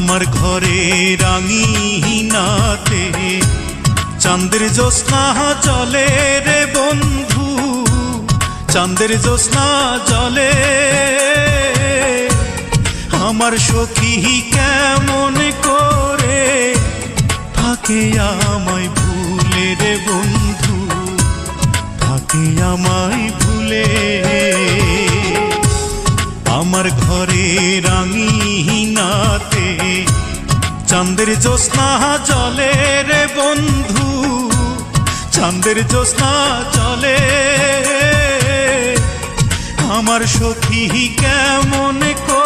আমার ঘরে রাঙিনাতে চাঁদের জ্যোৎস্না জলে রে বন্ধু, চাঁদের জ্যোৎস্না জলে। আমার সখী কেমন করে থাকে আমায় ভুলে রে বন্ধু, থাকে আমায় ভুলে। আমার ঘরে রাঙিনাতে চাঁদের জ্যোৎস্না জলে রে বন্ধু, চাঁদের জ্যোৎস্না জলে। আমার সখী কেমন করে